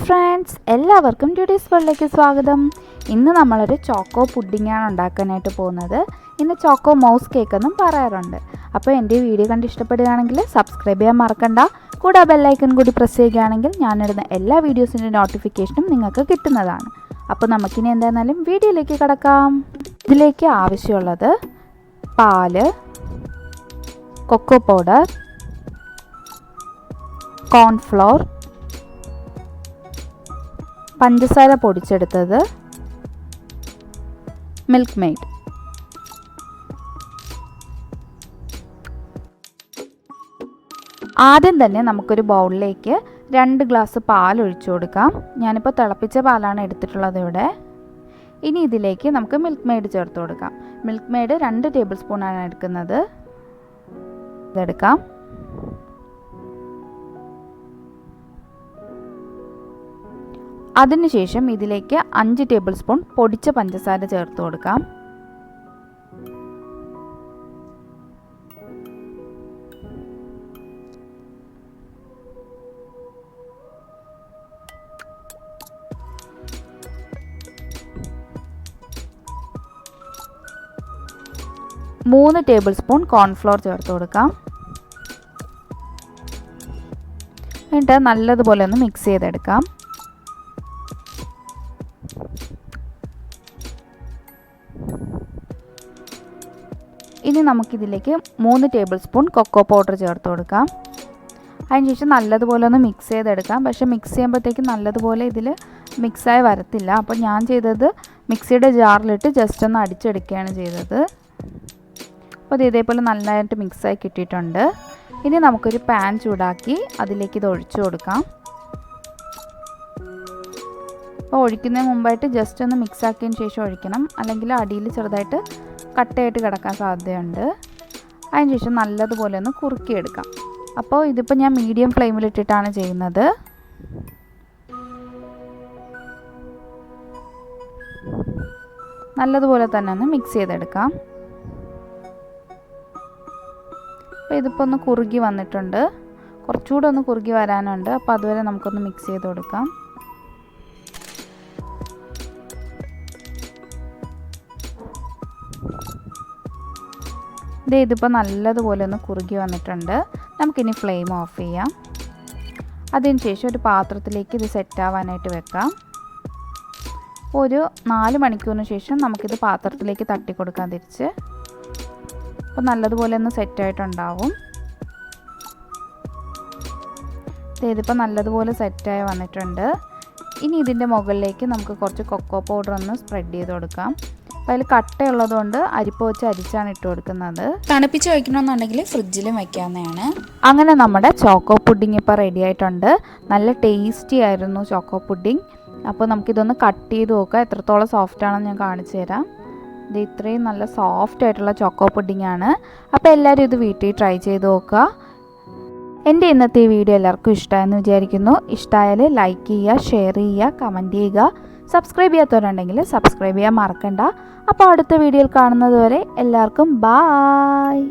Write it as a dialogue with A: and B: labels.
A: Friends, എല്ലാവർക്കും ഡ്യൂഡീസ് വേൾഡിലേക്ക് സ്വാഗതം. ഇന്ന് നമ്മളൊരു ചോക്കോ പുഡിങ്ങാണ് ഉണ്ടാക്കാനായിട്ട് പോകുന്നത്. ഇന്ന് ചോക്കോ മൗസ് കേക്ക് എന്നും പറയാറുണ്ട്. അപ്പോൾ എൻ്റെ വീഡിയോ കണ്ട് ഇഷ്ടപ്പെടുകയാണെങ്കിൽ സബ്സ്ക്രൈബ് ചെയ്യാൻ മറക്കണ്ട. കൂടെ ബെല്ലൈക്കൺ കൂടി പ്രസ് ചെയ്യുകയാണെങ്കിൽ ഞാനിടുന്ന എല്ലാ വീഡിയോസിൻ്റെ നോട്ടിഫിക്കേഷനും നിങ്ങൾക്ക് കിട്ടുന്നതാണ്. അപ്പോൾ നമുക്കിനി എന്തായിരുന്നാലും വീഡിയോയിലേക്ക് കടക്കാം. ഇതിലേക്ക് ആവശ്യമുള്ളത് പാല്, കൊക്കോ പൗഡർ, കോൺഫ്ലോർ, പഞ്ചസാര പൊടിച്ചെടുത്തത്, മിൽക്ക്മെയ്ഡ്. ആദ്യം തന്നെ നമുക്കൊരു ബൗളിലേക്ക് 2 ഗ്ലാസ് പാൽ ഒഴിച്ചു കൊടുക്കാം. ഞാനിപ്പോൾ തിളപ്പിച്ച പാലാണ് എടുത്തിട്ടുള്ളത് ഇവിടെ. ഇനി ഇതിലേക്ക് നമുക്ക് മിൽക്ക്മെയ്ഡ് ചേർത്ത് കൊടുക്കാം. മിൽക്ക്മെയ്ഡ് 2 ടേബിൾ സ്പൂണാണ് എടുക്കുന്നത്. ഇതെടുക്കാം. അതിനുശേഷം ഇതിലേക്ക് 5 ടേബിൾ സ്പൂൺ പൊടിച്ച പഞ്ചസാര ചേർത്ത് കൊടുക്കാം. മൂന്ന് ടേബിൾ സ്പൂൺ കോൺഫ്ലോർ ചേർത്ത് കൊടുക്കാം. എന്നിട്ട് നല്ലതുപോലെ ഒന്ന് മിക്സ് ചെയ്തെടുക്കാം. ഇനി നമുക്കിതിലേക്ക് 3 ടേബിൾ സ്പൂൺ കൊക്കോ പൗഡർ ചേർത്ത് കൊടുക്കാം. അതിനുശേഷം നല്ലതുപോലെ ഒന്ന് മിക്സ് ചെയ്തെടുക്കാം. പക്ഷേ മിക്സ് ചെയ്യുമ്പോഴത്തേക്കും നല്ലതുപോലെ ഇതിൽ മിക്സായി വരത്തില്ല. അപ്പോൾ ഞാൻ ചെയ്തത് മിക്സിയുടെ ജാറിലിട്ട് ജസ്റ്റ് ഒന്ന് അടിച്ചെടുക്കുകയാണ് ചെയ്തത്. അപ്പോൾ ഇത് ഇതേപോലെ നല്ലതായിട്ട് മിക്സായി കിട്ടിയിട്ടുണ്ട്. ഇനി നമുക്കൊരു പാൻ ചൂടാക്കി അതിലേക്ക് ഇത് ഒഴിച്ചു കൊടുക്കാം. അപ്പോൾ ഒഴിക്കുന്നതിന് മുമ്പായിട്ട് ജസ്റ്റ് ഒന്ന് മിക്സ് ആക്കിയതിന് ശേഷം ഒഴിക്കണം, അല്ലെങ്കിൽ അടിയിൽ ചെറുതായിട്ട് കട്ടയായിട്ട് കിടക്കാൻ സാധ്യതയുണ്ട്. അതിനുശേഷം നല്ലതുപോലെ ഒന്ന് കുറുക്കിയെടുക്കാം. അപ്പോൾ ഇതിപ്പോൾ ഞാൻ മീഡിയം ഫ്ലെയിമിലിട്ടിട്ടാണ് ചെയ്യുന്നത്. നല്ലതുപോലെ തന്നെ ഒന്ന് മിക്സ് ചെയ്തെടുക്കാം. അപ്പോൾ ഇതിപ്പോൾ ഒന്ന് കുറുകി വന്നിട്ടുണ്ട്. കുറച്ചുകൂടെ ഒന്ന് കുറുകി വരാനുണ്ട്. അപ്പോൾ അതുവരെ നമുക്കൊന്ന് മിക്സ് ചെയ്ത് കൊടുക്കാം. ഇതിപ്പോൾ നല്ലതുപോലെ ഒന്ന് കുറുകി വന്നിട്ടുണ്ട്. നമുക്കിനി ഫ്ലെയിം ഓഫ് ചെയ്യാം. അതിനുശേഷം ഒരു പാത്രത്തിലേക്ക് ഇത് സെറ്റാവാനായിട്ട് വെക്കാം. ഒരു 4 മണിക്കൂറിന് ശേഷം നമുക്കിത് പാത്രത്തിലേക്ക് തട്ടി കൊടുക്കാം തിരിച്ച്. അപ്പോൾ നല്ലതുപോലെ ഒന്ന് സെറ്റായിട്ടുണ്ടാവും. ഇതിപ്പോൾ നല്ലതുപോലെ സെറ്റായി വന്നിട്ടുണ്ട്. ഇനി ഇതിൻ്റെ മുകളിലേക്ക് നമുക്ക് കുറച്ച് കൊക്കോ പൗഡർ ഒന്ന് സ്പ്രെഡ് ചെയ്ത് കൊടുക്കാം. അപ്പോൾ അതിൽ കട്ടയുള്ളതുകൊണ്ട് അരിപ്പ വെച്ച് അരിച്ചാണ് ഇട്ട് കൊടുക്കുന്നത്. തണുപ്പിച്ച് വയ്ക്കണമെന്നുണ്ടെങ്കിൽ ഫ്രിഡ്ജിലും വയ്ക്കാവുന്നതാണ്. അങ്ങനെ നമ്മുടെ ചോക്കോ പുഡിങ് ഇപ്പോൾ റെഡി ആയിട്ടുണ്ട്. നല്ല ടേസ്റ്റി ആയിരുന്നു ചോക്കോ പുഡിങ്. അപ്പോൾ നമുക്കിതൊന്ന് കട്ട് ചെയ്ത് നോക്കാം. എത്രത്തോളം സോഫ്റ്റ് ആണെന്ന് ഞാൻ കാണിച്ചു തരാം. ഇത് ഇത്രയും നല്ല സോഫ്റ്റ് ആയിട്ടുള്ള ചോക്കോ പുഡിങ് ആണ്. അപ്പോൾ എല്ലാവരും ഇത് വീട്ടിൽ ട്രൈ ചെയ്ത് നോക്കുക. എൻ്റെ ഇന്നത്തെ ഈ വീഡിയോ എല്ലാവർക്കും ഇഷ്ടമായെന്ന് വിചാരിക്കുന്നു. ഇഷ്ടമായാൽ ലൈക്ക് ചെയ്യുക, ഷെയർ ചെയ്യുക, കമൻറ്റ് ചെയ്യുക. സബ്സ്ക്രൈബ് ചെയ്യാത്തവരുണ്ടെങ്കിൽ സബ്സ്ക്രൈബ് ചെയ്യാൻ മറക്കണ്ട. അപ്പോൾ അടുത്ത വീഡിയോയിൽ കാണുന്നത് വരെ എല്ലാവർക്കും ബായ്.